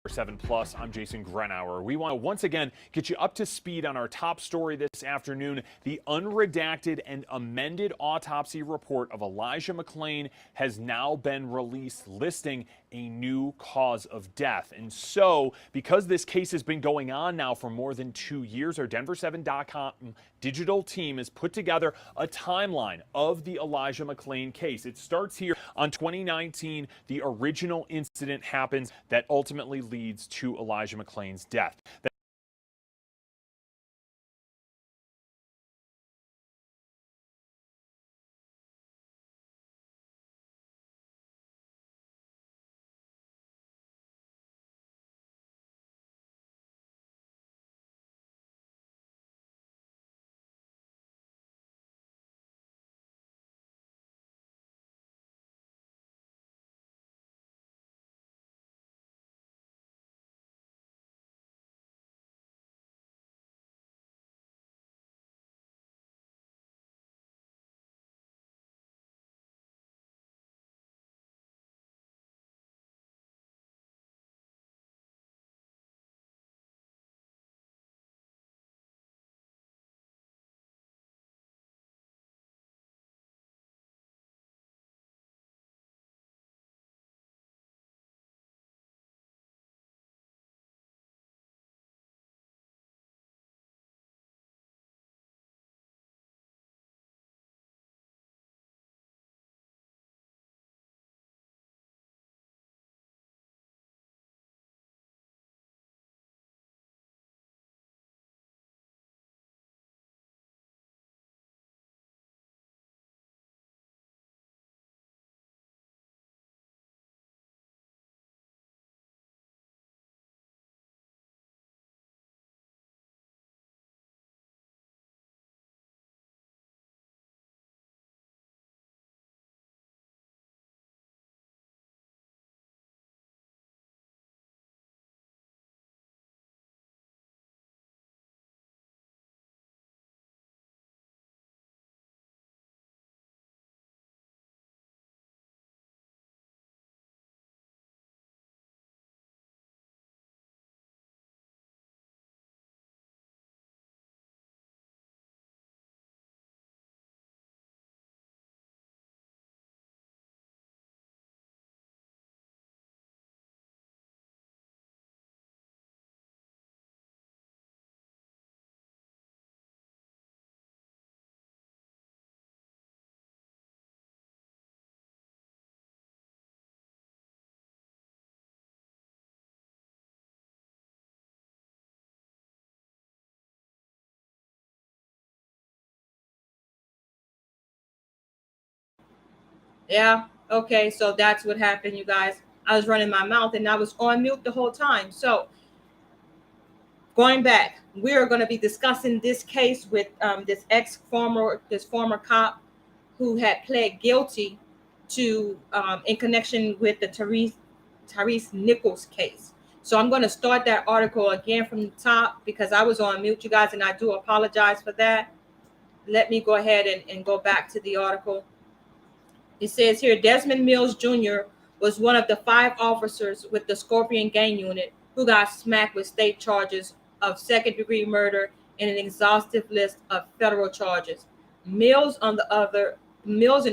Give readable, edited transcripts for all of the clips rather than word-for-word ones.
7 Plus, I'm Jason Grenauer. We want to once again get you up to speed on our top story this afternoon. The unredacted and amended autopsy report of Elijah McClain has now been released, listing a new cause of death. And so, because this case has been going on now for more than 2 years, our Denver7.com digital team has put together a timeline of the Elijah McClain case. It starts here on 2019. The original incident happens that ultimately leads to Elijah McClain's death. Yeah. Okay. So that's what happened, you guys. I was running my mouth and I was on mute the whole time. So going back, we are going to be discussing this case with this former cop who had pled guilty to in connection with the Tyrese Nichols case. So I'm going to start that article again from the top because I was on mute, you guys, and I do apologize for that. Let me go ahead and go back to the article. It says here, Desmond Mills Jr. was one of the 5 officers with the Scorpion Gang Unit who got smacked with state charges of second-degree murder and an exhaustive list of federal charges. Mills and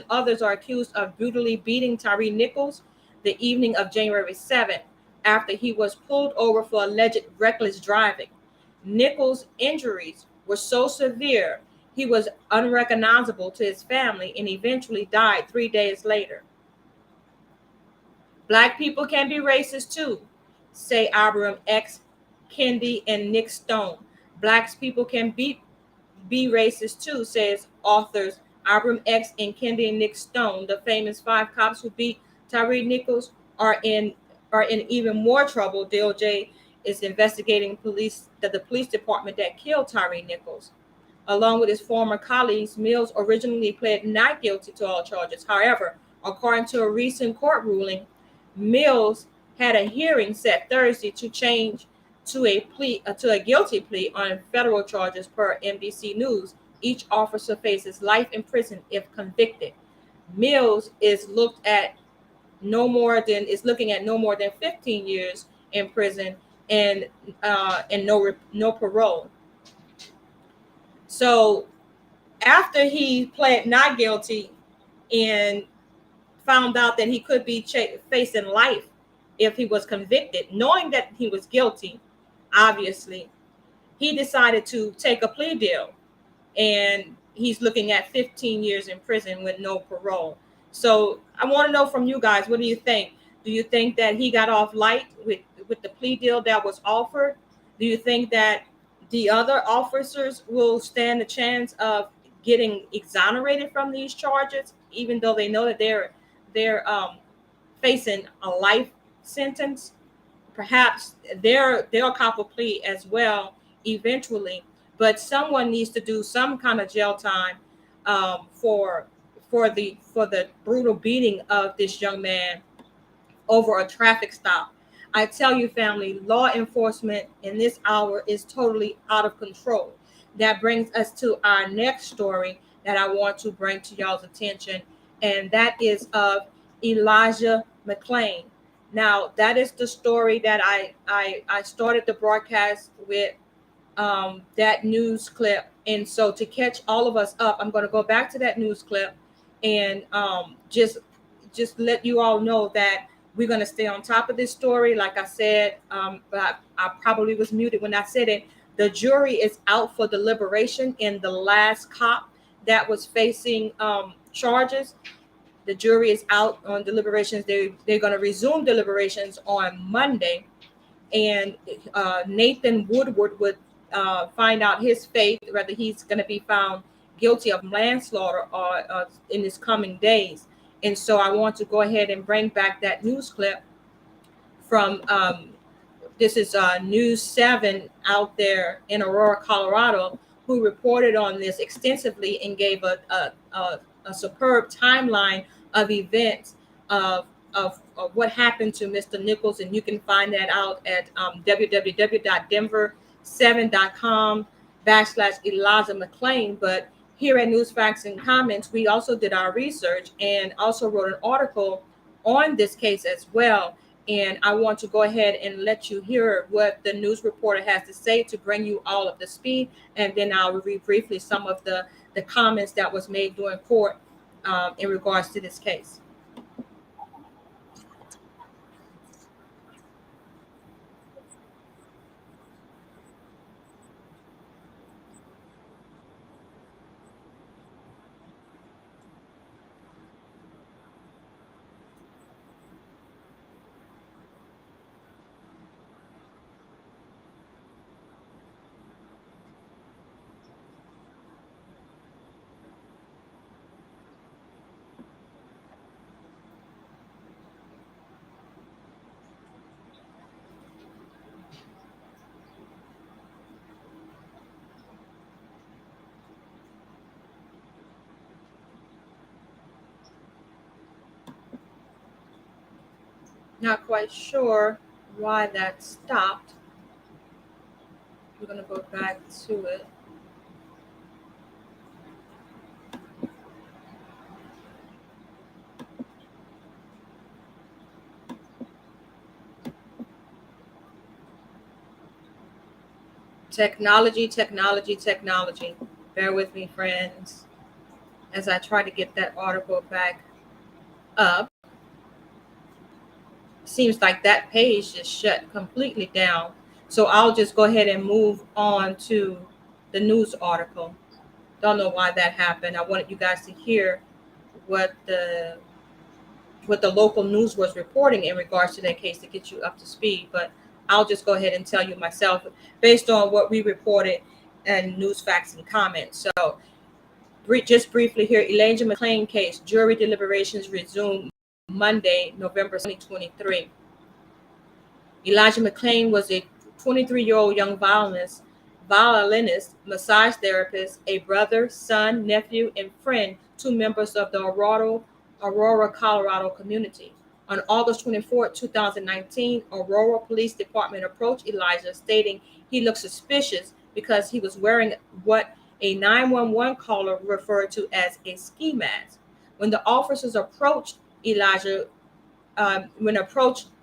others are accused of brutally beating Tyree Nichols the evening of January 7th after he was pulled over for alleged reckless driving. Nichols' injuries were so severe he was unrecognizable to his family and eventually died 3 days later. Black people can be racist too, say Abram X, Kendi, and Nick Stone. Black people can be racist too, says authors Abram X and Kendi and Nick Stone. The famous 5 cops who beat Tyree Nichols are in even more trouble. DOJ is investigating the police department that killed Tyree Nichols. Along with his former colleagues, Mills originally pled not guilty to all charges. However, according to a recent court ruling, Mills had a hearing set Thursday to change to a guilty plea on federal charges per NBC News. Each officer faces life in prison if convicted. Mills is looking at no more than 15 years, in prison and no parole. So after he pled not guilty and found out that he could be facing life if he was convicted, knowing that he was guilty, obviously, he decided to take a plea deal, and he's looking at 15 years in prison with no parole. So I want to know from you guys, what do you think? Do you think that he got off light with the plea deal that was offered? Do you think that the other officers will stand a chance of getting exonerated from these charges, even though they know that they're facing a life sentence? Perhaps they'll cop a plea as well eventually, but someone needs to do some kind of jail time for the brutal beating of this young man over a traffic stop. I tell you, family, law enforcement in this hour is totally out of control. That brings us to our next story that I want to bring to y'all's attention, and that is of Elijah McClain. Now, that is the story that I started the broadcast with, that news clip. And so to catch all of us up, I'm going to go back to that news clip and just let you all know that we're going to stay on top of this story. Like I said, but I probably was muted when I said it. The jury is out for deliberation in the last cop that was facing charges. The jury is out on deliberations. They're going to resume deliberations on Monday, and Nathan Woodward would find out his fate, whether he's going to be found guilty of manslaughter or in his coming days. And so I want to go ahead and bring back that news clip from this is News 7 out there in Aurora, Colorado, who reported on this extensively and gave a superb timeline of events of what happened to Mr. Nichols. And you can find that out at www.denver7.com/Elijah McClain. But here at News, Facts, and Comments, we also did our research and also wrote an article on this case as well. And I want to go ahead and let you hear what the news reporter has to say to bring you all up to speed. And then I'll read briefly some of the comments that was made during court in regards to this case. Not quite sure why that stopped. We're going to go back to it. Technology. Bear with me, friends, as I try to get that article back up. Seems like that page just shut completely down. So I'll just go ahead and move on to the news article. Don't know why that happened. I wanted you guys to hear what the local news was reporting in regards to that case to get you up to speed. But I'll just go ahead and tell you myself based on what we reported in News, Facts, and Comments. So just briefly here, Elijah McClain case, jury deliberations resume Monday, November 2023. Elijah McClain was a 23-year-old young violinist, massage therapist, a brother, son, nephew, and friend to members of the Aurora, Colorado community. On August 24, 2019, Aurora Police Department approached Elijah stating he looked suspicious because he was wearing what a 911 caller referred to as a ski mask. When the officers approached Elijah When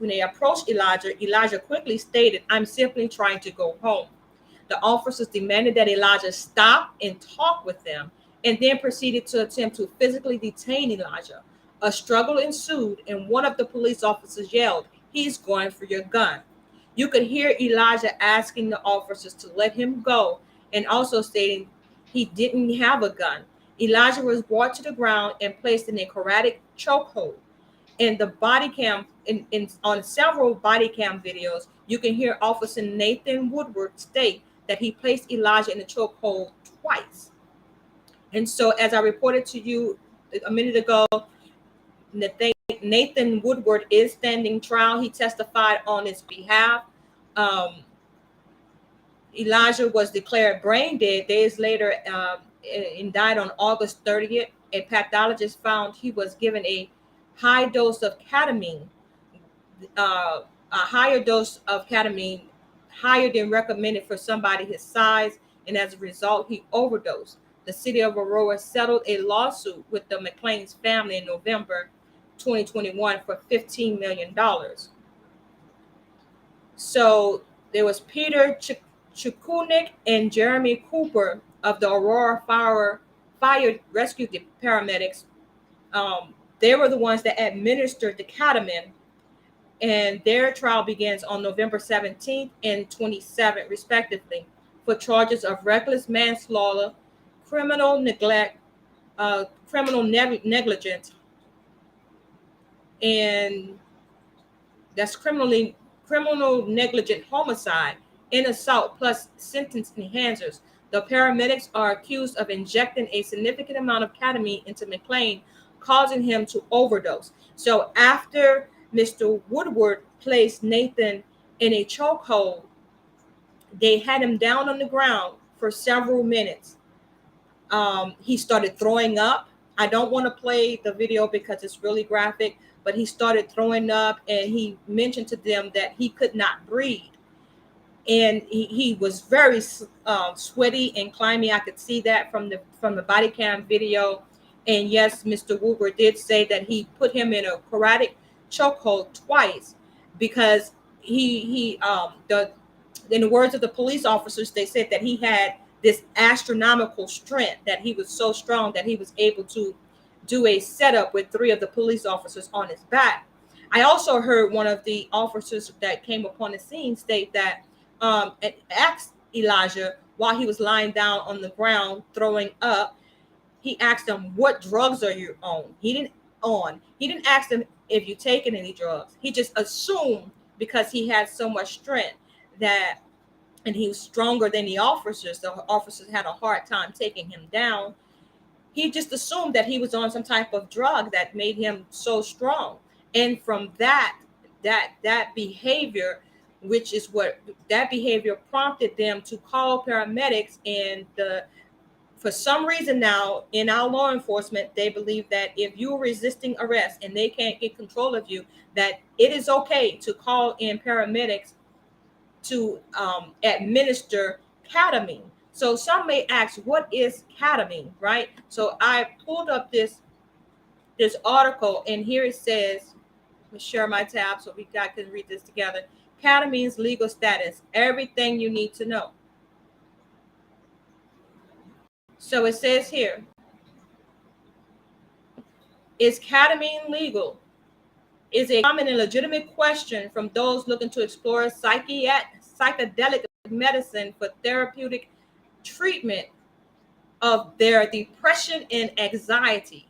they approached Elijah, Elijah quickly stated, "I'm simply trying to go home." The officers demanded that Elijah stop and talk with them, and then proceeded to attempt to physically detain Elijah. A struggle ensued, and one of the police officers yelled, "He's going for your gun." You could hear Elijah asking the officers to let him go, and also stating he didn't have a gun. Elijah was brought to the ground and placed in a karate chokehold. In the body cam, on several body cam videos, you can hear Officer Nathan Woodward state that he placed Elijah in a chokehold twice. And so, as I reported to you a minute ago, Nathan Woodward is standing trial. He testified on his behalf. Elijah was declared brain dead days later and died on August 30th. A pathologist found he was given a high dose of ketamine, a higher dose of ketamine, higher than recommended for somebody his size, and as a result, he overdosed. The city of Aurora settled a lawsuit with the McClain's family in November 2021 for $15 million. So there was Peter Chukunik and Jeremy Cooper of the Aurora Fire Rescue paramedics. They were the ones that administered the ketamine, and their trial begins on November 17th and 27th, respectively, for charges of reckless manslaughter, criminal neglect, criminal negligence, and that's criminal negligent homicide and assault plus sentence enhancers. The paramedics are accused of injecting a significant amount of ketamine into McClain, causing him to overdose. So after Mr. Woodward placed Nathan in a chokehold, they had him down on the ground for several minutes. He started throwing up. I don't want to play the video because it's really graphic, but he started throwing up, and he mentioned to them that he could not breathe. And he was very sweaty and clammy. I could see that from the body cam video. And yes, Mr. Woodward did say that he put him in a karate chokehold twice because in the words of the police officers, they said that he had this astronomical strength, that he was so strong that he was able to do a setup with 3 of the police officers on his back. I also heard one of the officers that came upon the scene state that asked Elijah while he was lying down on the ground throwing up. He asked him, "What drugs are you on?" He didn't ask him if you taken any drugs. He just assumed, because he had so much strength and he was stronger than the officers had a hard time taking him down. He just assumed that he was on some type of drug that made him so strong. And from that behavior, that behavior prompted them to call paramedics. And for some reason now in our law enforcement, they believe that if you're resisting arrest and they can't get control of you, that it is okay to call in paramedics to administer ketamine. So some may ask, what is ketamine, right? So I pulled up this article, and here it says, let me share my tab so we can read this together. Ketamine's legal status, everything you need to know. So it says here, is ketamine legal? Is a common and legitimate question from those looking to explore psychedelic medicine for therapeutic treatment of their depression and anxiety.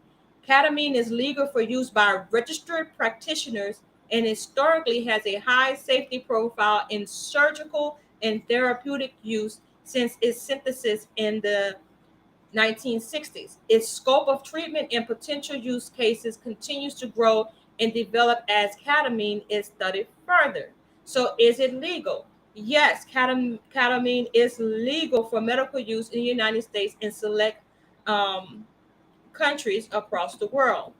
Ketamine is legal for use by registered practitioners and historically has a high safety profile in surgical and therapeutic use since its synthesis in the 1960s. Its scope of treatment and potential use cases continues to grow and develop as ketamine is studied further. So is it legal? Yes, ketamine is legal for medical use in the United States and select countries across the world.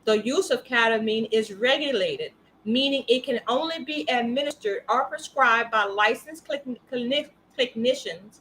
The use of ketamine is regulated, meaning it can only be administered or prescribed by licensed clinicians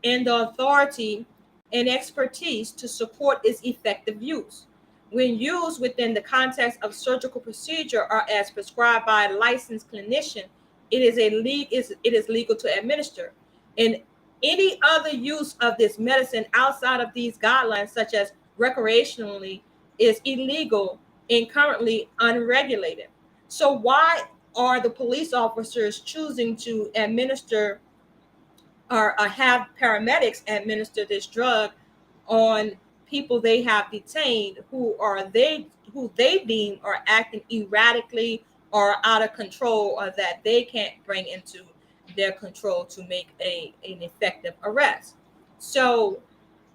and the authority and expertise to support its effective use. when used within the context of surgical procedure or as prescribed by a licensed clinician, it is legal to administer. In any other use of this medicine outside of these guidelines, such as recreationally, is illegal and currently unregulated. So why are the police officers choosing to administer or have paramedics administer this drug on people they have detained who they deem are acting erratically or out of control, or that they can't bring into their control to make an effective arrest? So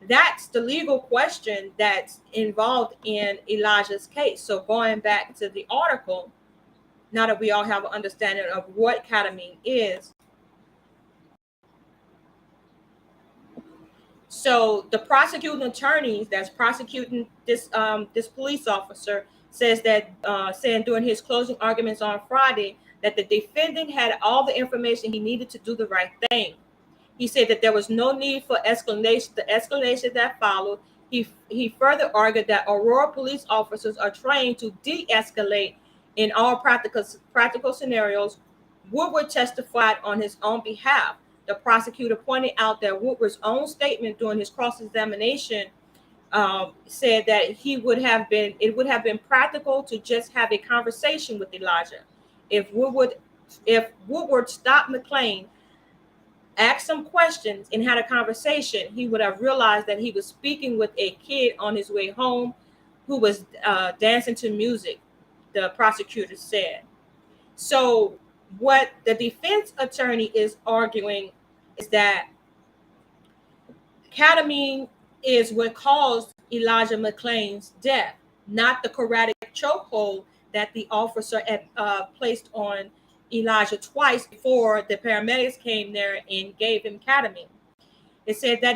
that's the legal question that's involved in Elijah's case. So going back to the article, now that we all have an understanding of what ketamine is, so the prosecuting attorney that's prosecuting this police officer says that saying during his closing arguments on Friday that the defendant had all the information he needed to do the right thing. He said that there was no need for escalation. The escalation that followed. He further argued that Aurora police officers are trained to de-escalate in all practical scenarios. Woodward testified on his own behalf. The prosecutor pointed out that Woodward's own statement during his cross-examination said that it would have been practical to just have a conversation with Elijah. If Woodward stopped McClain, asked some questions, and had a conversation, he would have realized that he was speaking with a kid on his way home who was dancing to music, the prosecutor said. So what the defense attorney is arguing is that ketamine is what caused Elijah McClain's death, not the cardiac chokehold that the officer had placed on Elijah twice before the paramedics came there and gave him ketamine. It said that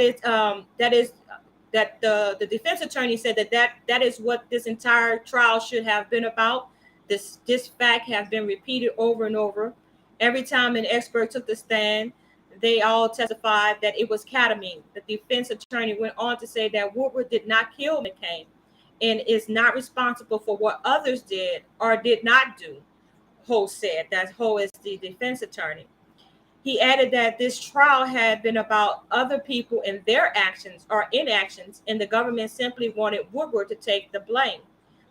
the defense attorney said that is what this entire trial should have been about. This fact has been repeated over and over. Every time an expert took the stand, they all testified that it was ketamine. The defense attorney went on to say that Woodward did not kill McClain and is not responsible for what others did or did not do. Ho said. That Ho is the defense attorney. He added that this trial had been about other people and their actions or inactions, and the government simply wanted Woodward to take the blame.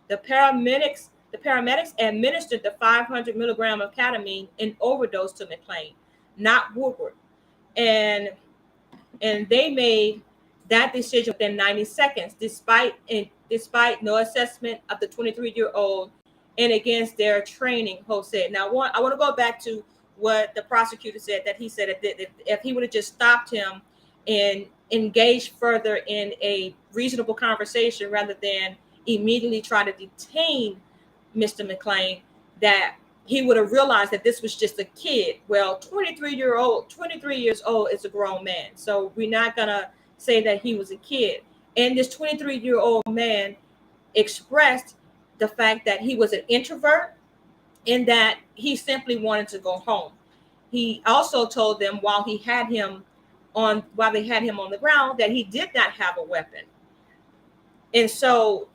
The paramedics administered the 500 milligram of ketamine in overdose to McClain, not Woodward, and they made that decision within 90 seconds, despite no assessment of the 23-year-old and against their training, Ho said. Now, I want to go back to what the prosecutor said, that he said if he would have just stopped him and engaged further in a reasonable conversation rather than immediately try to detain Mr. McClain, that he would have realized that this was just a kid. Well, 23 years old is a grown man. So we're not going to say that he was a kid. And this 23-year-old man expressed the fact that he was an introvert and that he simply wanted to go home. He also told them while they had him on the ground that he did not have a weapon. And so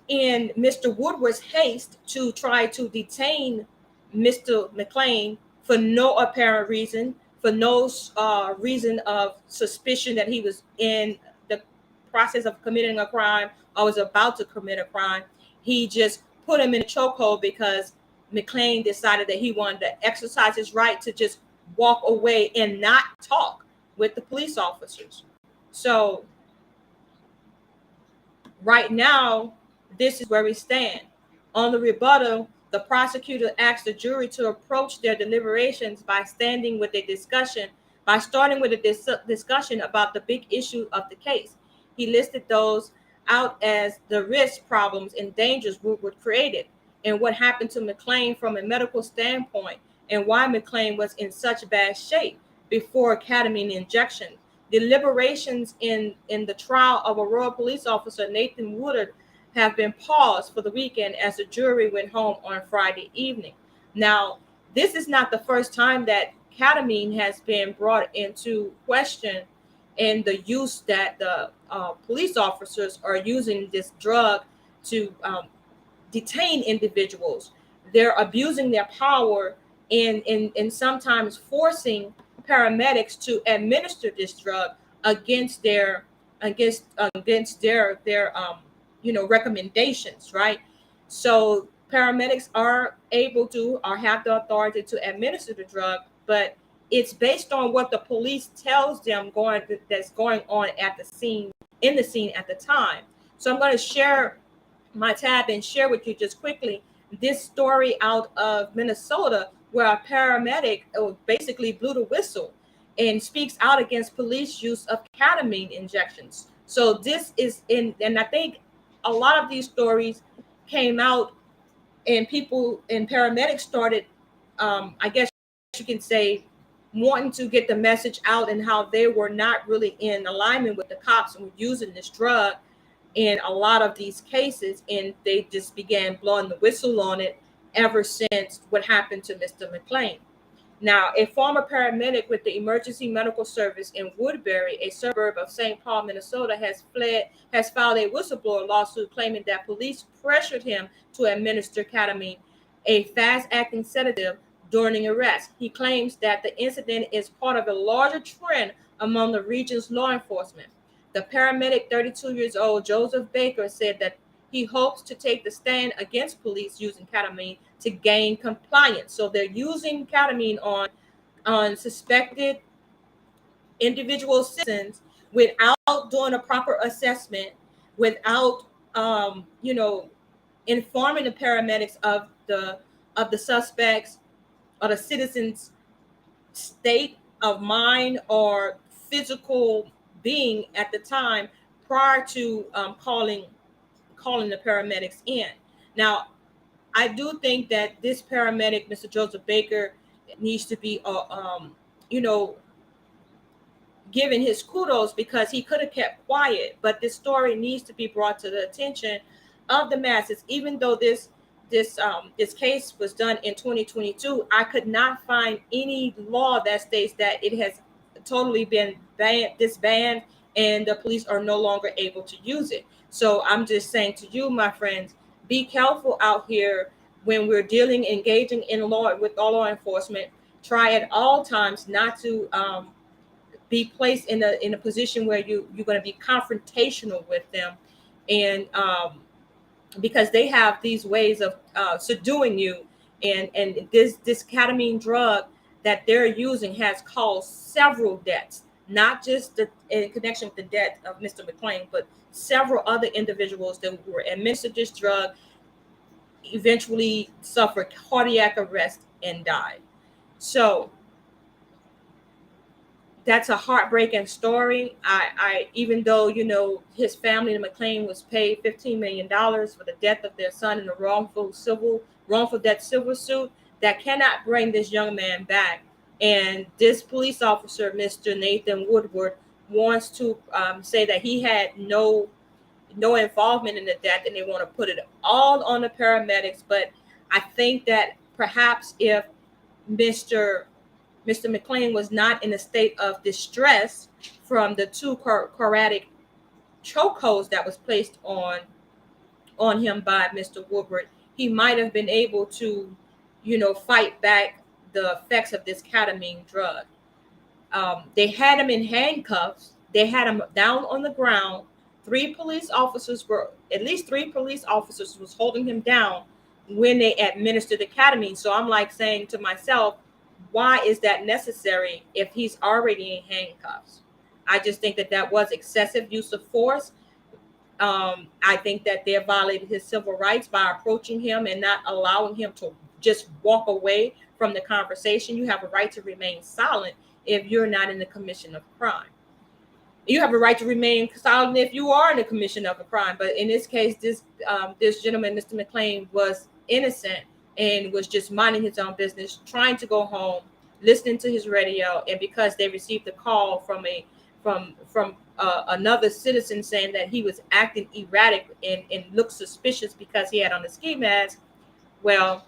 in Mr. Woodward's haste to try to detain Mr. McClain for no apparent reason, for no reason of suspicion that he was in the process of committing a crime or was about to commit a crime, he just put him in a chokehold because McClain decided that he wanted to exercise his right to just walk away and not talk with the police officers. So right now, this is where we stand. On the rebuttal, the prosecutor asked the jury to approach their deliberations by starting with a discussion about the big issue of the case. He listed those out as the risk, problems, and dangers Woodward created, and what happened to McClain from a medical standpoint, and why McClain was in such bad shape before ketamine injection. Deliberations in the trial of Aurora police officer Nathan Woodard have been paused for the weekend as the jury went home on Friday evening. Now, this is not the first time that ketamine has been brought into question and the use that the police officers are using this drug detain individuals. They're abusing their power and sometimes forcing paramedics to administer this drug against their recommendations, right? So paramedics are able to or have the authority to administer the drug, but it's based on what the police tells them that's going on at the scene at the time. So I'm going to share my tab and share with you just quickly this story out of Minnesota where a paramedic basically blew the whistle and speaks out against police use of ketamine injections. So this is and I think a lot of these stories came out and people and paramedics started, I guess you can say, wanting to get the message out and how they were not really in alignment with the cops and were using this drug in a lot of these cases, and they just began blowing the whistle on it ever since what happened to Mr. McClain. Now, a former paramedic with the Emergency Medical Service in Woodbury, a suburb of St. Paul, Minnesota, has filed a whistleblower lawsuit claiming that police pressured him to administer ketamine, a fast-acting sedative, during an arrest. He claims that the incident is part of a larger trend among the region's law enforcement. The paramedic, 32 years old, Joseph Baker, said that he hopes to take the stand against police using ketamine to gain compliance. So they're using ketamine on suspected individual citizens without doing a proper assessment, without informing the paramedics of the suspects or the citizens' state of mind or physical being at the time prior to calling the paramedics in. Now, I do think that this paramedic, Mr. Joseph Baker, needs to be given his kudos because he could have kept quiet, but this story needs to be brought to the attention of the masses. Even though this case was done in 2022, I could not find any law that states that it has totally been disbanded and the police are no longer able to use it. So I'm just saying to you, my friends, be careful out here when we're engaging in with law enforcement. Try at all times not to be placed in a position where you're going to be confrontational with them, and because they have these ways of subduing you, and this ketamine drug that they're using has caused several deaths, not just in connection with the death of Mr. McClain, but several other individuals that were administered this drug eventually suffered cardiac arrest and died. So that's a heartbreaking story. I even though his family, the McClain, was paid $15 million for the death of their son in a wrongful death civil suit, that cannot bring this young man back. And this police officer, Mr. Nathan Woodward, wants to say that he had no involvement in the death, and they want to put it all on the paramedics. But I think that perhaps if Mr. McClain was not in a state of distress from the two cardiac chokeholds that was placed on him by Mr. Woodward, he might have been able to, fight back the effects of this ketamine drug. They had him in handcuffs. They had him down on the ground. At least three police officers was holding him down when they administered the ketamine. So I'm like saying to myself, why is that necessary if he's already in handcuffs? I just think that was excessive use of force. I think that they violated his civil rights by approaching him and not allowing him to just walk away from the conversation. You have a right to remain silent if you're not in the commission of crime. You have a right to remain silent if you are in the commission of a crime. But in this case, this gentleman, Mr. McClain, was innocent and was just minding his own business, trying to go home, listening to his radio. And because they received a call from another citizen saying that he was acting erratic and looked suspicious because he had on a ski mask, well,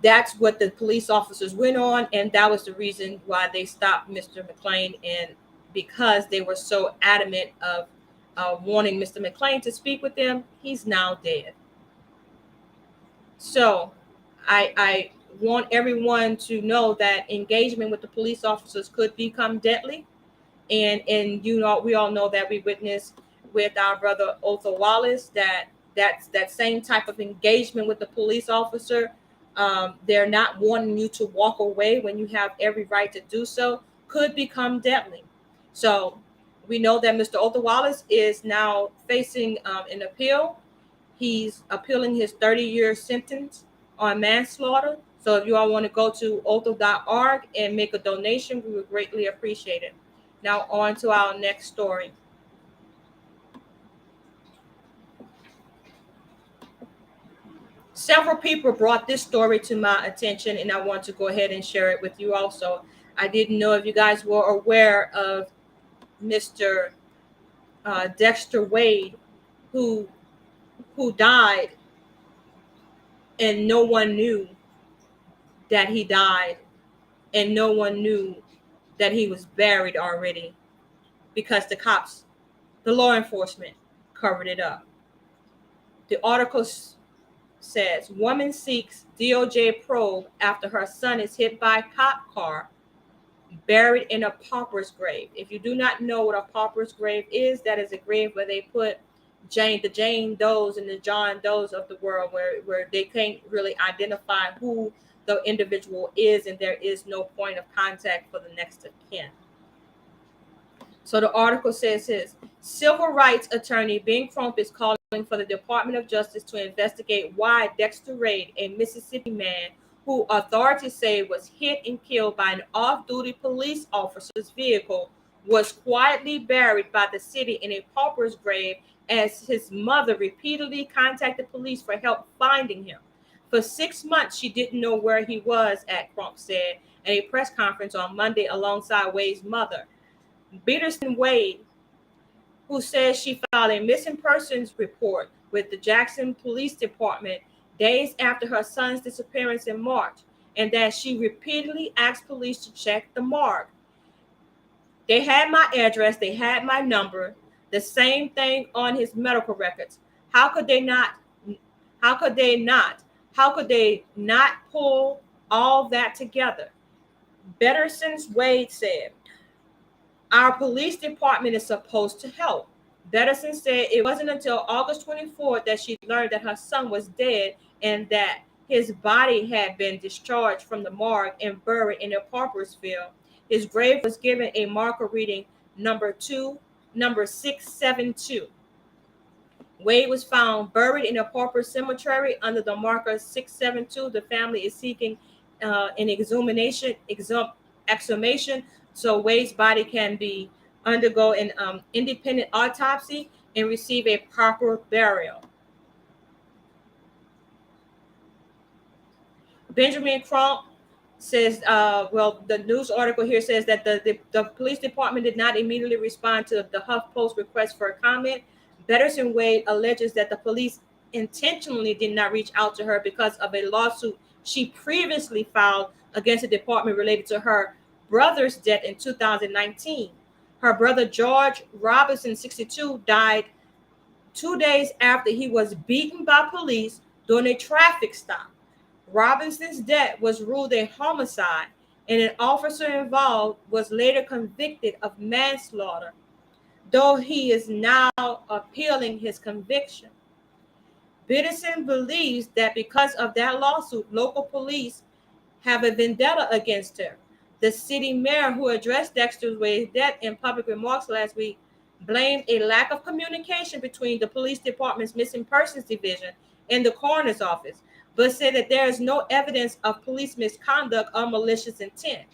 that's what the police officers went on, and that was the reason why they stopped Mr. McClain, and because they were so adamant of wanting Mr. McClain to speak with them. He's now dead. So I want everyone to know that engagement with the police officers could become deadly. And we all know that we witnessed with our brother Otho Wallace that same type of engagement with the police officer. They're not wanting you to walk away when you have every right to do so, could become deadly. So we know that Mr. Otho Wallace is now facing an appeal. He's appealing his 30-year sentence on manslaughter. So if you all want to go to otho.org and make a donation, we would greatly appreciate it. Now on to our next story. Several people brought this story to my attention, and I want to go ahead and share it with you also. I didn't know if you guys were aware of Mr. Dexter Wade, who died, and no one knew that he died, and no one knew that he was buried already, because the cops, the law enforcement, covered it up. The article says, woman seeks DOJ probe after her son is hit by cop car, buried in a pauper's grave. If you do not know what a pauper's grave is, that is a grave where they put the Jane Does and the John Does of the world, where they can't really identify who the individual is, and there is no point of contact for the next of kin. So the article says his civil rights attorney Ben Crump is calling for the Department of Justice to investigate why Dexter Wade, a Mississippi man who authorities say was hit and killed by an off-duty police officer's vehicle, was quietly buried by the city in a pauper's grave, as his mother repeatedly contacted police for help finding him. For 6 months, she didn't know where he was at, Crump said at a press conference on Monday alongside Wade's mother, Peterson Wade, who says she filed a missing persons report with the Jackson Police Department days after her son's disappearance in March, and that she repeatedly asked police to check the morgue. They had my address, they had my number, the same thing on his medical records. How could they not pull all that together? Betterson's Wade said, our police department is supposed to help. Betterson said it wasn't until August 24th that she learned that her son was dead and that his body had been discharged from the morgue and buried in a pauper's field. His grave was given a marker reading number 672. Wade was found buried in a pauper cemetery under the marker 672. The family is seeking an exhumation so Wade's body can be undergo an independent autopsy and receive a proper burial. Benjamin Crump says, the news article here says that the police department did not immediately respond to the HuffPost request for a comment. Betterson Wade alleges that the police intentionally did not reach out to her because of a lawsuit she previously filed against the department related to her brother's death in 2019. Her brother George Robinson, 62, died 2 days after he was beaten by police during a traffic stop. Robinson's death was ruled a homicide, and an officer involved was later convicted of manslaughter, though he is now appealing his conviction. Peterson believes that because of that lawsuit, local police have a vendetta against her. The city mayor, who addressed Dexter Wade's death in public remarks last week, blamed a lack of communication between the police department's missing persons division and the coroner's office, but said that there is no evidence of police misconduct or malicious intent.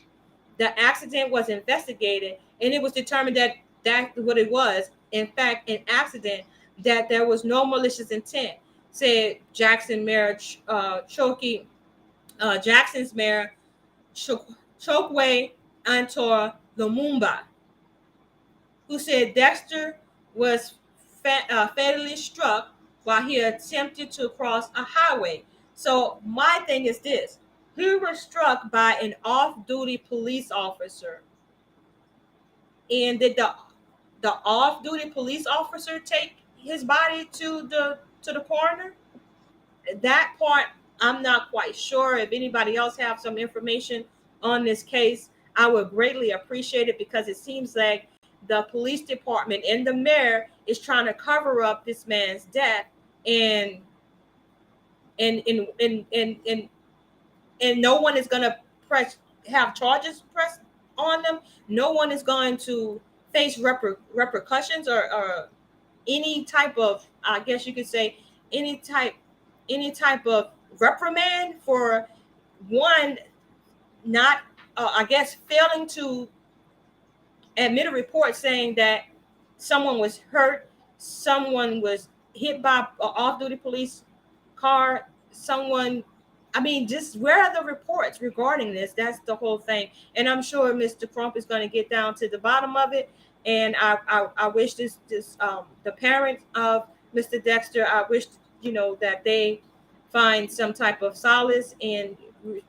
The accident was investigated, and it was determined that what it was, in fact, an accident, that there was no malicious intent, said Jackson Mayor Jackson's Mayor Chokwe Antor Lumumba, who said Dexter was fatally struck while he attempted to cross a highway. So my thing is this: he was struck by an off-duty police officer, and did the off-duty police officer take his body to the coroner? That part I'm not quite sure. If anybody else have some information on this case, I would greatly appreciate it, because it seems like the police department and the mayor is trying to cover up this man's death, and no one is going to have charges pressed on them. No one is going to face repercussions or any type of, I guess you could say, any type of reprimand for one not I guess failing to admit a report saying that someone was hurt, someone was hit by an off-duty police car, someone, I mean, just where are the reports regarding this? That's the whole thing. And I'm sure Mr. Crump is going to get down to the bottom of it. And I wish this the parents of Mr. Dexter, I wish, that they find some type of solace in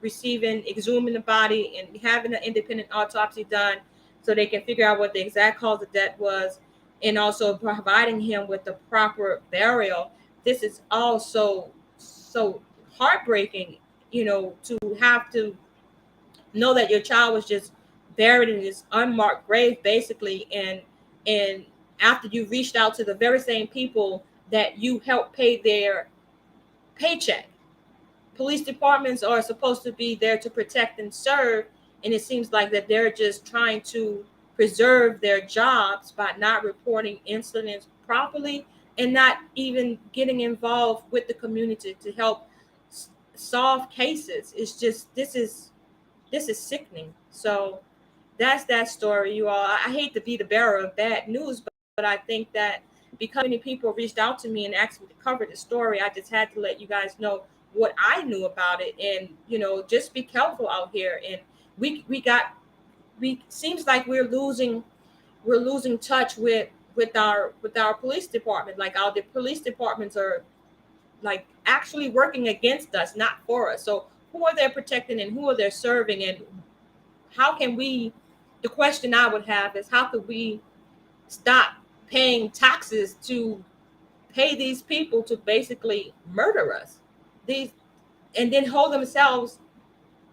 exhuming the body and having an independent autopsy done, so they can figure out what the exact cause of death was, and also providing him with the proper burial. This is also so heartbreaking, to have to know that your child was just buried in this unmarked grave, basically, and after you reached out to the very same people that you helped pay their paycheck. Police departments are supposed to be there to protect and serve, and it seems like that they're just trying to preserve their jobs by not reporting incidents properly and not even getting involved with the community to help solve cases. It's just, this is sickening. So that's that story, you all. I hate to be the bearer of bad news, but I think that because many people reached out to me and asked me to cover the story, I just had to let you guys know what I knew about it. And just be careful out here. And we seems like we're losing touch with our police department. Like the police departments are like actually working against us, not for us. So who are they protecting and who are they serving? And how can we, the question I would have is, how could we stop paying taxes to pay these people to basically murder us, and then hold themselves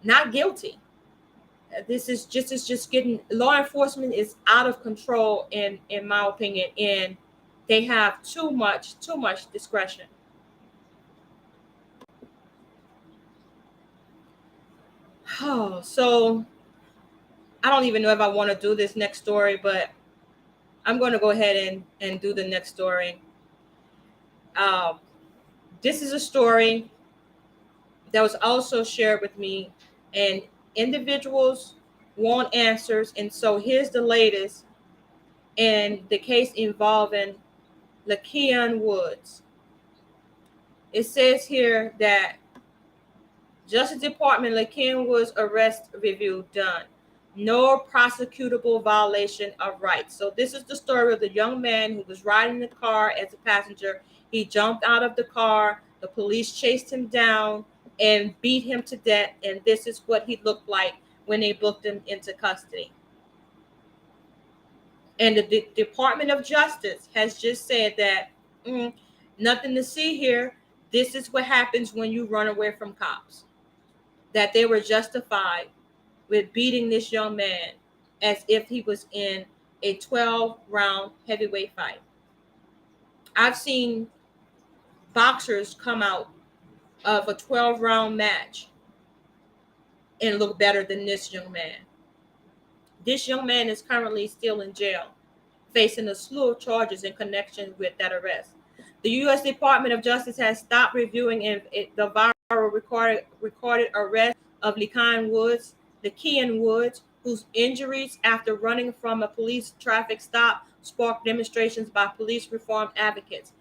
not guilty? This is just getting, law enforcement is out of control in my opinion, and they have too much discretion. Oh, so I don't even know if I want to do this next story, but I'm going to go ahead and do the next story. This is a story that was also shared with me, and individuals want answers. And so here's the latest in the case involving Lakeon Woods. It says here that Justice Department Lakeon Woods arrest review done. No prosecutable violation of rights. So this is the story of the young man who was riding the car as a passenger. He jumped out of the car. The police chased him down and beat him to death. And this is what he looked like when they booked him into custody. And the Department of Justice has just said that nothing to see here. This is what happens when you run away from cops. That they were justified with beating this young man as if he was in a 12-round heavyweight fight. I've seen boxers come out of a 12-round match and look better than this young man. This young man is currently still in jail, facing a slew of charges in connection with that arrest. The U.S. Department of Justice has stopped reviewing the viral recorded arrest of Lakeon Woods, whose injuries after running from a police traffic stop sparked demonstrations by police reform advocates.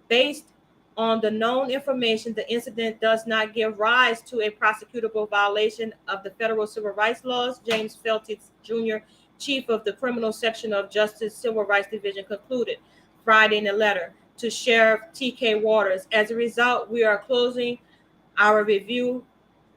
Based on the known information, the incident does not give rise to a prosecutable violation of the federal civil rights laws. James Feltis Jr., chief of the criminal section of Justice Civil Rights Division, concluded Friday in a letter to Sheriff T.K. Waters. As a result, we are closing our review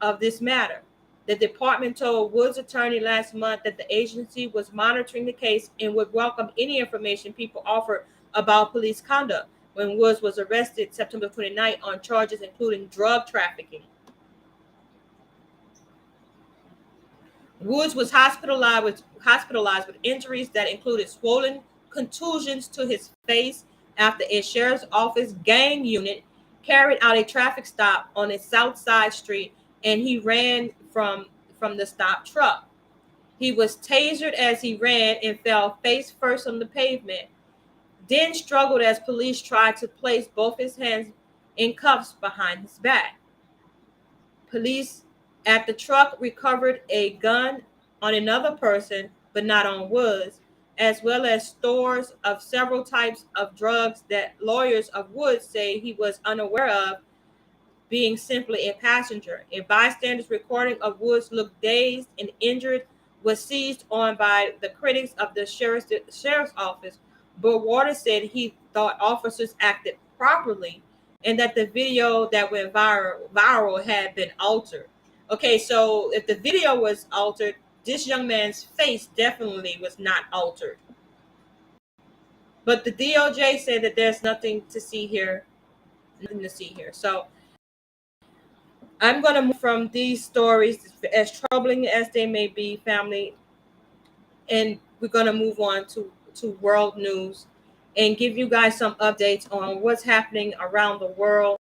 of this matter. The department told Wood's attorney last month that the agency was monitoring the case and would welcome any information people offered about police conduct when Woods was arrested September 29th on charges including drug trafficking. Woods was hospitalized with injuries that included swollen contusions to his face after a sheriff's office gang unit carried out a traffic stop on a South Side street, and he ran from the stopped truck. He was tasered as he ran and fell face first on the pavement, then struggled as police tried to place both his hands in cuffs behind his back. Police at the truck recovered a gun on another person, but not on Woods, as well as stores of several types of drugs that lawyers of Woods say he was unaware of, being simply a passenger. A bystander's recording of Woods looked dazed and injured was seized on by the critics of the sheriff's office, but Waters said he thought officers acted properly and that the video that went viral had been altered. Okay, so if the video was altered, this young man's face definitely was not altered. But the DOJ said that there's nothing to see here. So I'm going to move from these stories, as troubling as they may be, family, and we're going to move on to world news and give you guys some updates on what's happening around the world.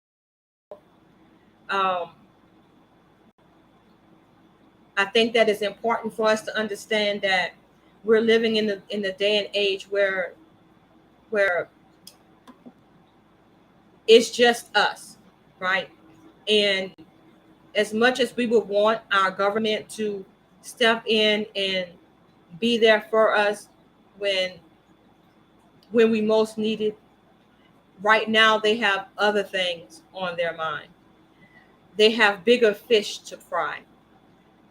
I think that it's important for us to understand that we're living in the day and age where it's just us, right? And as much as we would want our government to step in and be there for us when we most need it, right now they have other things on their mind. They have bigger fish to fry.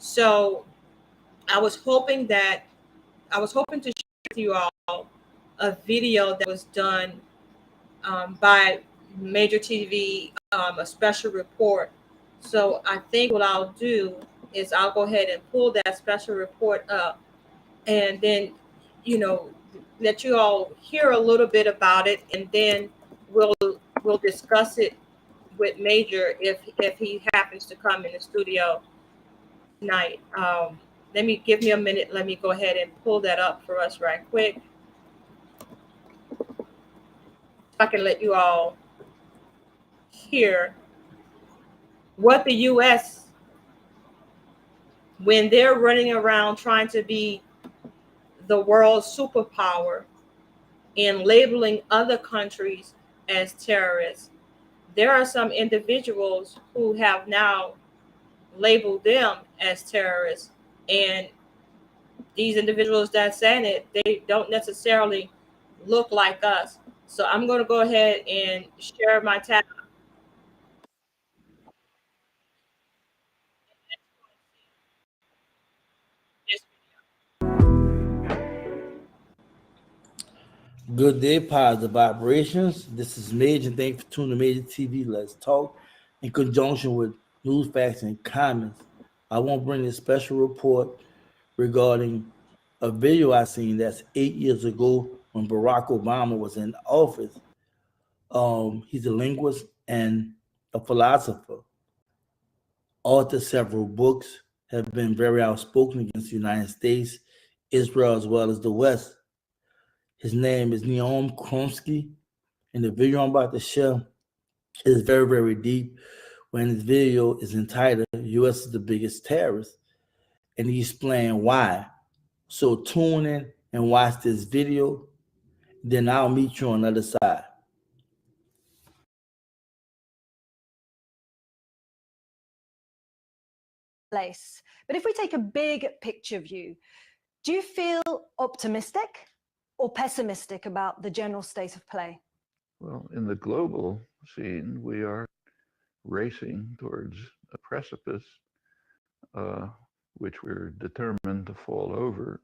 So I was hoping to share with you all a video that was done by Major TV, a special report. So I think what I'll do is I'll go ahead and pull that special report up and then, let you all hear a little bit about it, and then we'll discuss it with Major if he happens to come in the studio tonight. Give me a minute. Let me go ahead and pull that up for us right quick. I can let you all hear what the U.S., when they're running around trying to be the world's superpower and labeling other countries as terrorists, there are some individuals who have now labeled them as terrorists. And these individuals that saying it, they don't necessarily look like us. So I'm going to go ahead and share my tab. Good day, positive vibrations. This is Major. Thanks for tuning to Major TV. Let's talk. In conjunction with news, facts, and comments, I want to bring a special report regarding a video I seen that's 8 years ago when Barack Obama was in office. He's a linguist and a philosopher. Authored several books, have been very outspoken against the United States, Israel, as well as the West. His name is Noam Chomsky, and the video I'm about to share is very, very deep. When this video is entitled, U.S. is the biggest terrorist, and he explains why. So tune in and watch this video, then I'll meet you on the other side. Place. But if we take a big picture view, do you feel optimistic or pessimistic about the general state of play? Well, in the global scene, we are racing towards a precipice, which we're determined to fall over,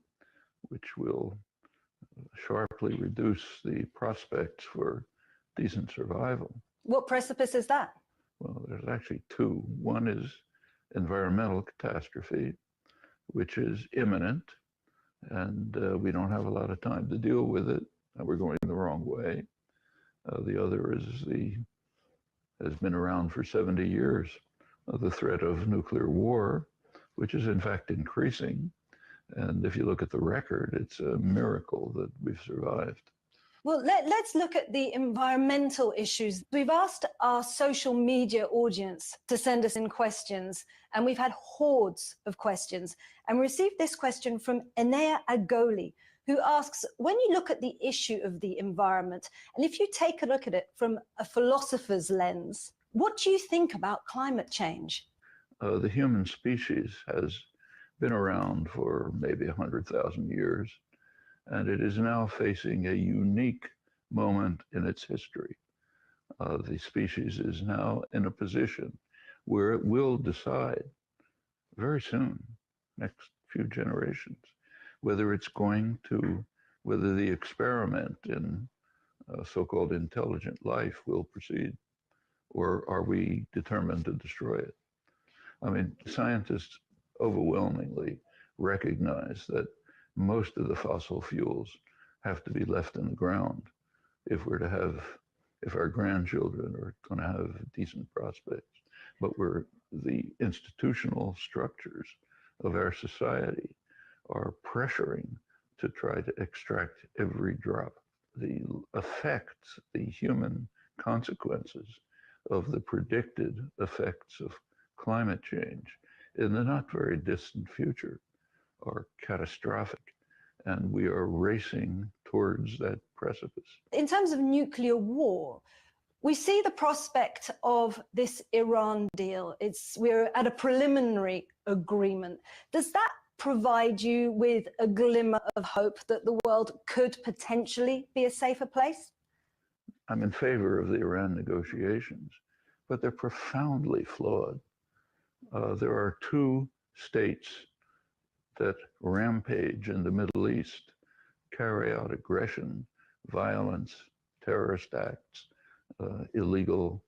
which will sharply reduce the prospects for decent survival. What precipice is that? Well, there's actually two. One is environmental catastrophe, which is imminent, and we don't have a lot of time to deal with it, and we're going the wrong way. The other has been around for 70 years, the threat of nuclear war, which is in fact increasing. And if you look at the record, it's a miracle that we've survived. Well, let's look at the environmental issues. We've asked our social media audience to send us in questions, and we've had hordes of questions. And we received this question from Enea Agoli, who asks, when you look at the issue of the environment, and if you take a look at it from a philosopher's lens, what do you think about climate change? The human species has been around for maybe 100,000 years, and it is now facing a unique moment in its history. The species is now in a position where it will decide very soon, next few generations, whether the experiment in so-called intelligent life will proceed, or are we determined to destroy it? I mean, scientists overwhelmingly recognize that most of the fossil fuels have to be left in the ground if our grandchildren are going to have decent prospects. But the institutional structures of our society are pressuring to try to extract every drop. The effects, the human consequences of the predicted effects of climate change in the not very distant future are catastrophic, and we are racing towards that precipice. In terms of nuclear war, we see the prospect of this Iran deal. We're at a preliminary agreement. Does that provide you with a glimmer of hope that the world could potentially be a safer place? I'm in favor of the Iran negotiations, but they're profoundly flawed. There are two states that rampage in the Middle East, carry out aggression, violence, terrorist acts, illegal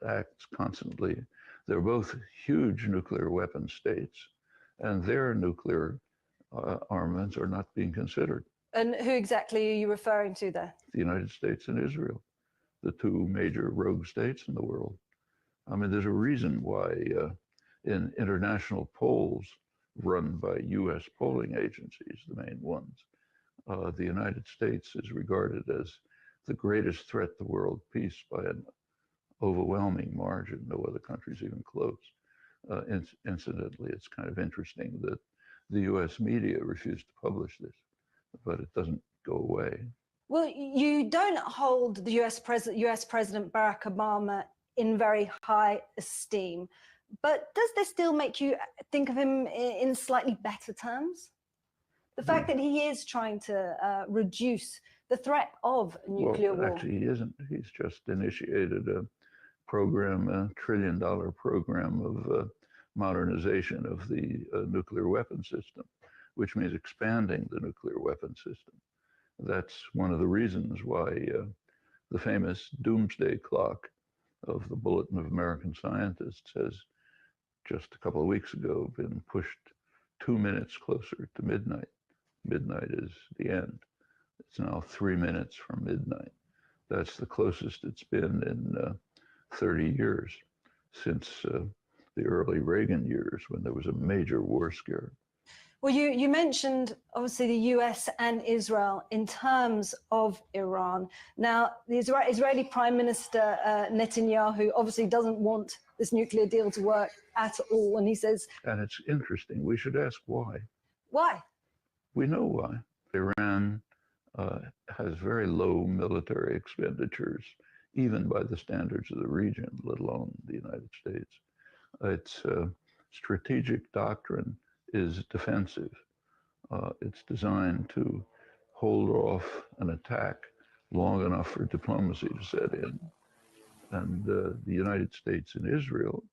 acts constantly. They're both huge nuclear weapon states, and their nuclear armaments are not being considered. And who exactly are you referring to there? The United States and Israel, the two major rogue states in the world. I mean, there's a reason why in international polls run by US polling agencies, the main ones, the United States is regarded as the greatest threat to world peace by an overwhelming margin. No other country's even close. Incidentally, it's kind of interesting that the US media refused to publish this, but it doesn't go away. Well, you don't hold the US President Barack Obama in very high esteem, but does this still make you think of him in slightly better terms? The fact that he is trying to reduce the threat of nuclear war. Actually, he isn't. He's just initiated a program, a $1 trillion program of modernization of the nuclear weapon system, which means expanding the nuclear weapon system. That's one of the reasons why the famous doomsday clock of the Bulletin of American Scientists has just a couple of weeks ago been pushed 2 minutes closer to midnight. Midnight is the end. It's now 3 minutes from midnight. That's the closest it's been in 30 years, since the early Reagan years when there was a major war scare. Well, you mentioned obviously the US and Israel in terms of Iran. Now, the Israeli Prime Minister Netanyahu obviously doesn't want this nuclear deal to work at all. And he says... And it's interesting. We should ask why. Why? We know why. Iran has very low military expenditures, even by the standards of the region, let alone the United States. Its strategic doctrine is defensive. It's designed to hold off an attack long enough for diplomacy to set in. And the United States and Israel,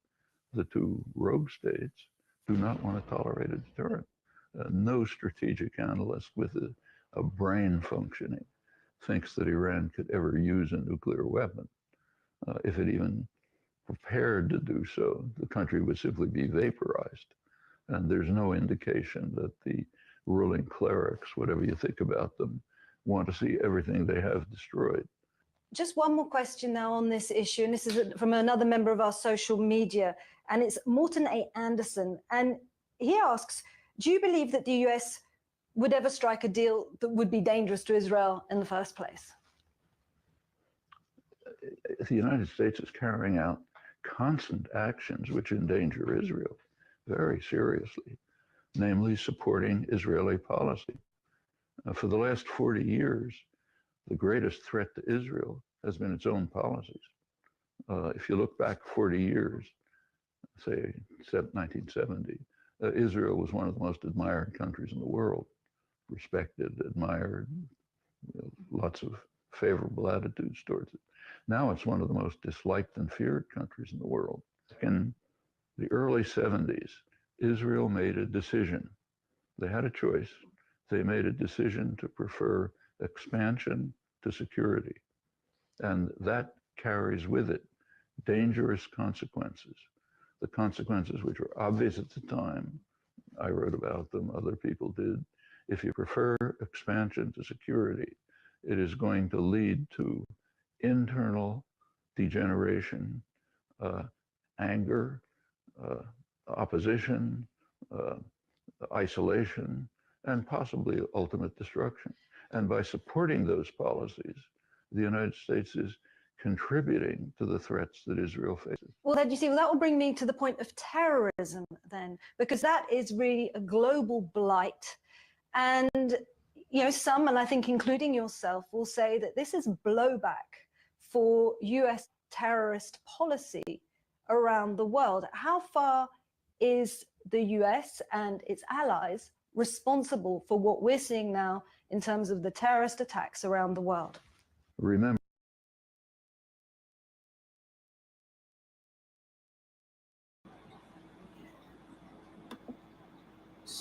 the two rogue states, do not want to tolerate a deterrent. No strategic analyst with a brain functioning thinks that Iran could ever use a nuclear weapon, if it even prepared to do so, the country would simply be vaporized. And there's no indication that the ruling clerics, whatever you think about them, want to see everything they have destroyed. Just one more question now on this issue, and this is from another member of our social media, and it's Morton A. Anderson. And he asks, do you believe that the US would ever strike a deal that would be dangerous to Israel in the first place? The United States is carrying out constant actions which endanger Israel very seriously, namely supporting Israeli policy. For the last 40 years, the greatest threat to Israel has been its own policies. If you look back 40 years, say 1970, Israel was one of the most admired countries in the world, respected, admired, lots of favorable attitudes towards it. Now it's one of the most disliked and feared countries in the world. In the early 70s, Israel made a decision. They had a choice. They made a decision to prefer expansion to security. And that carries with it dangerous consequences. The consequences which were obvious at the time, I wrote about them, other people did. If you prefer expansion to security, it is going to lead to internal degeneration, anger, opposition, isolation, and possibly ultimate destruction. And by supporting those policies, the United States is contributing to the threats that Israel faces. Well, then you see, that will bring me to the point of terrorism then, because that is really a global blight. And, some, and I think including yourself, will say that this is blowback for US terrorist policy around the world. How far is the US and its allies responsible for what we're seeing now in terms of the terrorist attacks around the world? Remember,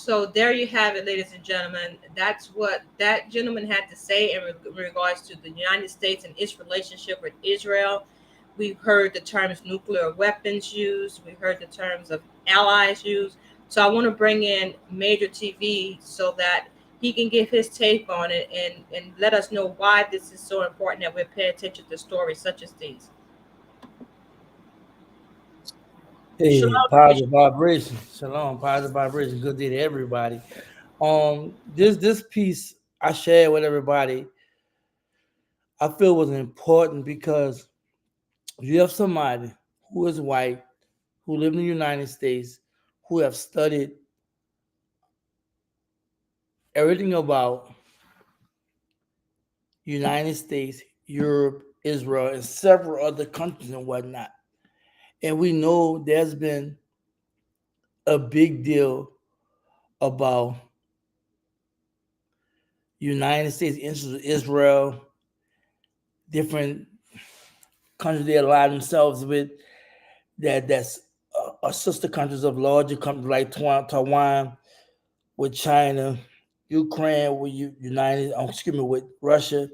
So there you have it, ladies and gentlemen. That's what that gentleman had to say in regards to the United States and its relationship with Israel. We've heard the terms nuclear weapons used. We heard the terms of allies used. So I want to bring in Major TV so that he can give his take on it and let us know why this is so important that we pay attention to stories such as these. Hey, Shalom. positive vibration. Shalom, positive vibration. Good day to everybody. This piece I shared with everybody, I feel was important because you have somebody who is white, who live in the United States, who have studied everything about United States, Europe, Israel, and several other countries and whatnot. And we know there's been a big deal about United States interests with Israel, different countries they ally themselves with, that's sister countries of larger countries like Taiwan, with China, Ukraine, with Russia,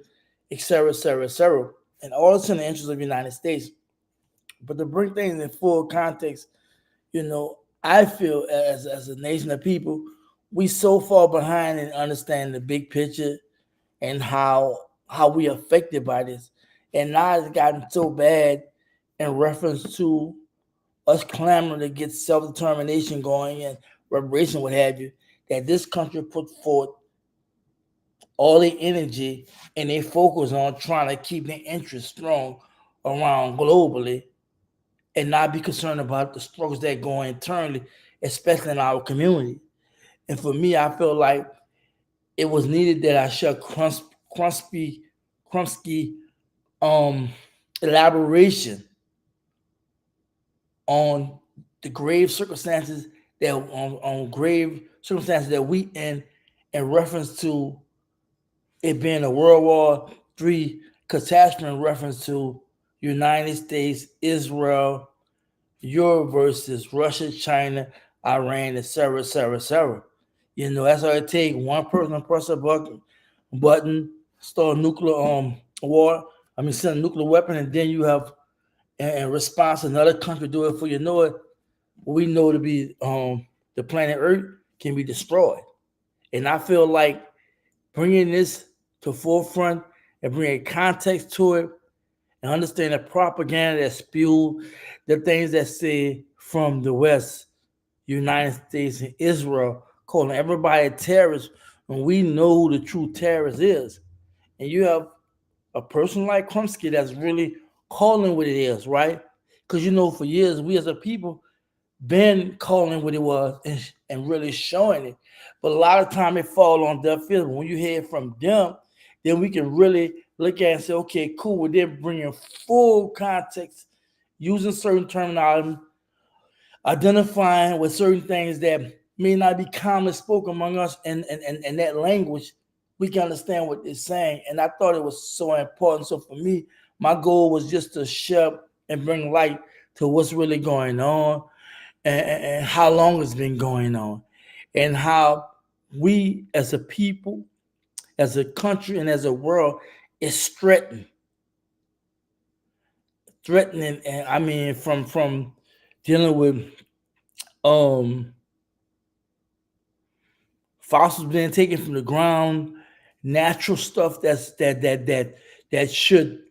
et cetera, et cetera, et cetera. And all it's in the interest of the United States. But to bring things in full context, I feel as a nation of people, we so far behind in understanding the big picture and how we affected by this. And now it's gotten so bad in reference to us clamoring to get self-determination going and reparation, what have you, that this country put forth all the energy and they focus on trying to keep their interest strong around globally and not be concerned about the struggles that go internally, especially in our community. And for me, I feel like it was needed that I share Krumsky elaboration on the grave circumstances that we in reference to it being a World War III catastrophe, in reference to United States, Israel, Europe versus Russia, China, Iran, et cetera, et cetera, et cetera. That's all it takes. One person to press a button, start a nuclear war. Send a nuclear weapon, and then you have and response another country do it for you know it, we know to be the planet Earth can be destroyed. And I feel like bringing this to forefront and bringing context to it and understand the propaganda that's spewed, the things that say from the West, United States, and Israel, calling everybody terrorists when we know who the true terrorist is. And you have a person like Krumsky that's really calling what it is, right? Because you know, for years, we as a people been calling what it was and really showing it. But a lot of time it fall on deaf ears. When you hear it from them, then we can really look at it and say, okay, cool, well, they're bringing full context, using certain terminology, identifying with certain things that may not be commonly spoken among us in that language. We can understand what they're saying. And I thought it was so important. So for me, my goal was just to share and bring light to what's really going on and how long it's been going on and how we as a people, as a country, and as a world is threatening. And I mean from dealing with fossils being taken from the ground, natural stuff that should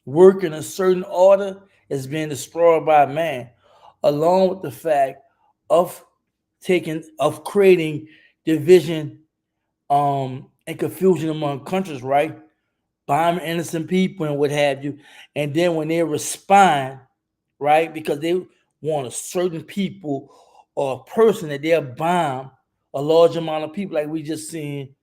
work in a certain order is being destroyed by man, along with the fact of creating division and confusion among countries, right? Bombing innocent people and what have you. And then when they respond, right, because they want a certain people or a person that they'll bomb a large amount of people, like we just seen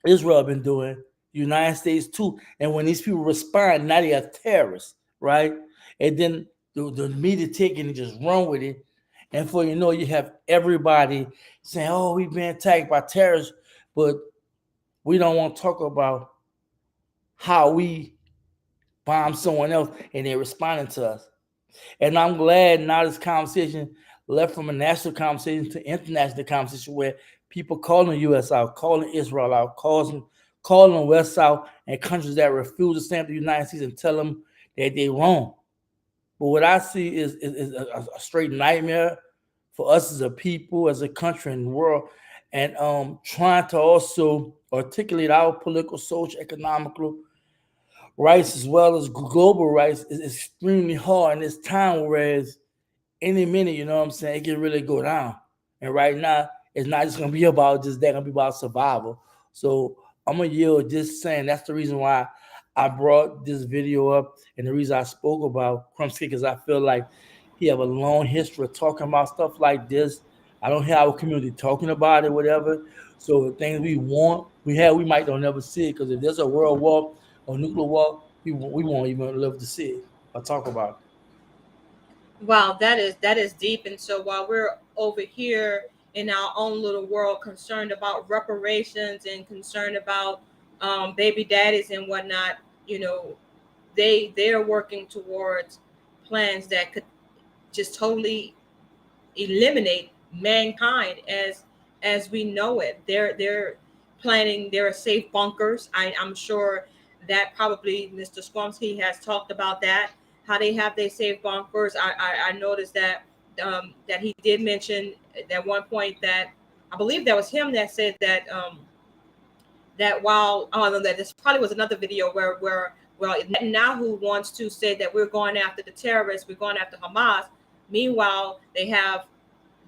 Israel been doing, United States too. And when these people respond, now they are terrorists, right? And then the media take it and just run with it. And for you know, you have everybody saying, oh, we've been attacked by terrorists, but we don't want to talk about how we bomb someone else and they're responding to us. And I'm glad now this conversation left from a national conversation to international conversation where people calling the U.S. out, calling Israel out, calling West out and countries that refuse to stand up to the United States and tell them that they're wrong. But what I see is a straight nightmare for us as a people, as a country and the world, and trying to also articulate our political, social, economical rights as well as global rights is extremely hard in this time, whereas any minute, you know what I'm saying, it can really go down. And right now, it's not just gonna be about just that, it's gonna be about survival. So I'm gonna yield just saying that's the reason why I brought this video up and the reason I spoke about Krumsky, because I feel like he have a long history of talking about stuff like this. I don't hear our community talking about it, whatever. So the things we want, we might don't never see it, because if there's a world war or nuclear war, we won't even live to see it or talk about it. Wow, that is deep. And so while we're over here in our own little world, concerned about reparations and concerned about baby daddies and whatnot, you know, they're working towards plans that could just totally eliminate mankind as we know it. They're planning their safe bunkers. I'm sure that probably Mr. Squamsky has talked about that, how they have their safe bunkers. I noticed that that he did mention at one point that I believe that was him that said that that while no, that this probably was another video where well, Netanyahu wants to say that we're going after the terrorists, we're going after Hamas. Meanwhile, they have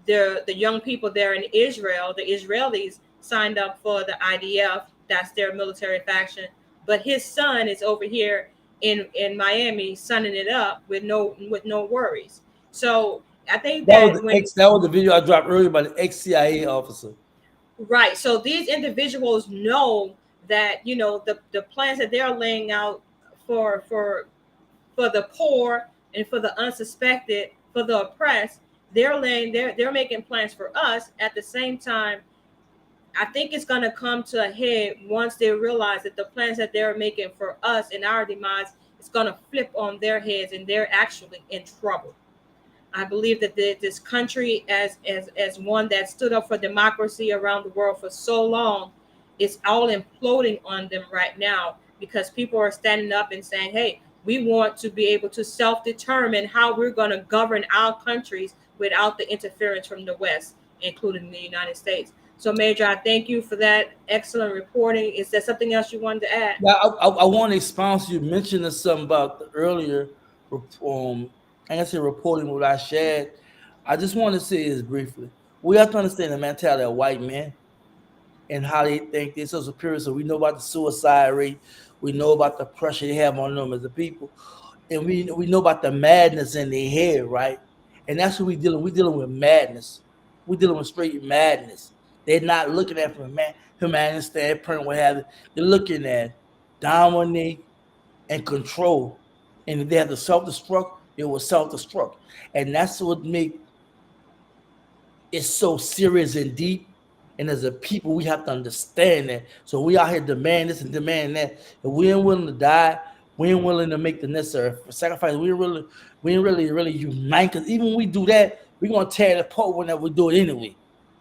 the young people there in Israel, the Israelis signed up for the IDF, that's their military faction. But his son is over here in Miami sunning it up with no worries. So I think That that was the video I dropped earlier by the ex-CIA officer. Right. So these individuals know that, you know, the plans that they're laying out for the poor and for the unsuspected, for the oppressed, they're making plans for us. At the same time, I think it's going to come to a head once they realize that the plans that they're making for us and our demise is going to flip on their heads, and they're actually in trouble. I believe that this country, as one that stood up for democracy around the world for so long, is all imploding on them right now, because people are standing up and saying, hey, We want to be able to self-determine how we're going to govern our countries without the interference from the West, including the United States. So, Major, I thank you for that excellent reporting. Is there something else you wanted to add? Yeah, I want to expound. You mentioned something about the earlier, I guess reporting what I shared. I just want to say this briefly. We have to understand the mentality of white men and how they think they're so superior. So we know about the suicide rate. We know about the pressure they have on them as a people. And we know about the madness in their head, right? And that's what we're dealing. We're dealing with madness. We're dealing with straight madness. They're not looking at from a humanity standpoint, what have you. They're looking at dominate and control. And if they have to self-destruct, they will self-destruct. And that's what makes it so serious and deep. And as a people, we have to understand that. So we out here demand this and demand that. And we ain't willing to die. We ain't willing to make the necessary sacrifice. We ain't really unite. Because even when we do that, we're gonna tear it apart whenever we do it anyway.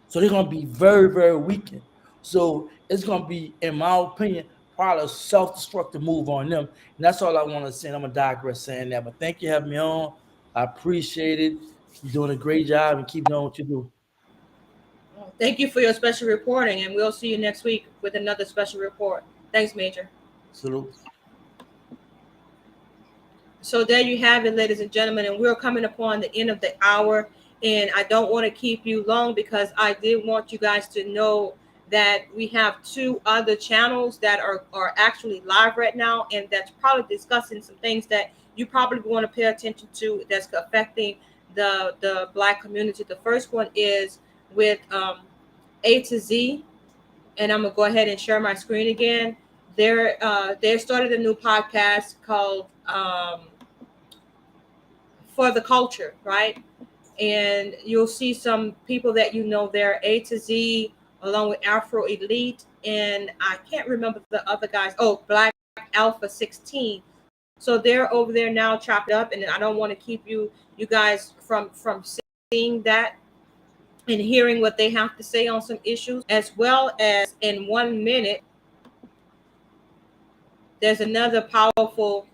So they're gonna be very, very weakened. So it's gonna be, in my opinion, probably a self-destructive move on them. And that's all I want to say. I'm gonna digress saying that. But thank you for having me on. I appreciate it. You're doing a great job and keep doing what you do. Thank you for your special reporting, and we'll see you next week with another special report. Thanks, Major. Salute. So there you have it, ladies and gentlemen, and we're coming upon the end of the hour, and I don't want to keep you long because I did want you guys to know that we have 2 other channels that are actually live right now, and that's probably discussing some things that you probably want to pay attention to that's affecting the Black community. The first one is with A to Z, and I'm gonna go ahead and share my screen again. They started a new podcast called For the Culture, right? And you'll see some people that you know there, A to Z, along with Afro Elite, and I can't remember the other guys. Oh, Black Alpha 16. So they're over there now, chopped up, and I don't want to keep you guys from seeing that and hearing what they have to say on some issues, as well as in 1 minute, there's another powerful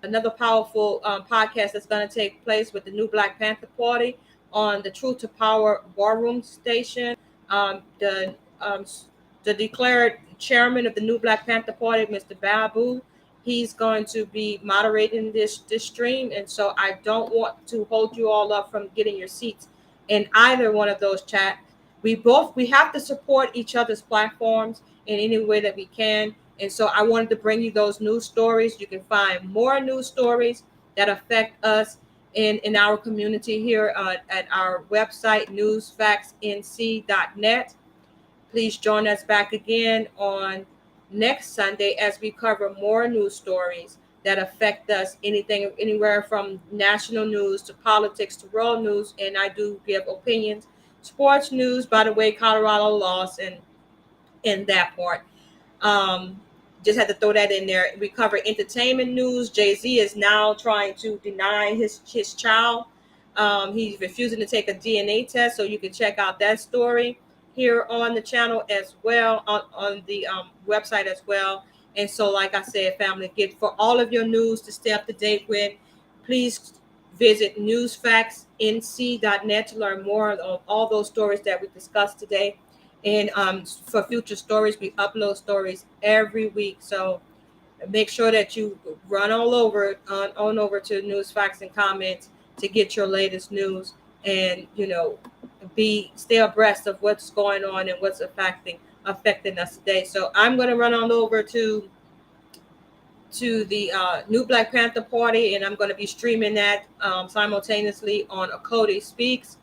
podcast that's going to take place with the new Black Panther Party on the Truth to Power Ballroom Station. The declared chairman of the new Black Panther Party, Mr. Babu, he's going to be moderating this stream, and so I don't want to hold you all up from getting your seats in either one of those chats. We have to support each other's platforms in any way that we can. And so I wanted to bring you those news stories. You can find more news stories that affect us in our community here at our website, newsfactsnc.net. Please join us back again on next Sunday as we cover more news stories that affect us, anywhere from national news to politics to world news. And I do give opinions. Sports news, by the way, Colorado lost in that part. Just had to throw that in there. We cover entertainment news. Jay-Z is now trying to deny his child. He's refusing to take a DNA test, so you can check out that story here on the channel as well, on the website as well. And so, like I said, family, for all of your news to stay up to date with, please visit newsfactsnc.net to learn more of all those stories that we discussed today. And for future stories, we upload stories every week. So make sure that you run on over to News, Facts, and Comments to get your latest news, and stay abreast of what's going on and what's affecting us today. So I'm going to run on over to the new Black Panther Party, and I'm going to be streaming that simultaneously on Akodi Speaks.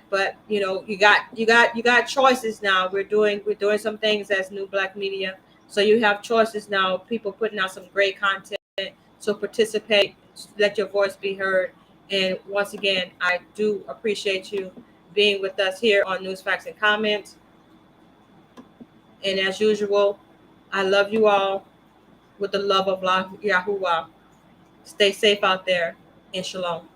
But you got choices now. We're doing some things as New Black Media, so you have choices now. People putting out some great content, so participate, let your voice be heard. And once again, I do appreciate you being with us here on News, Facts, and Comments. And as usual, I love you all with the love of Yahuwah. Stay safe out there, and shalom.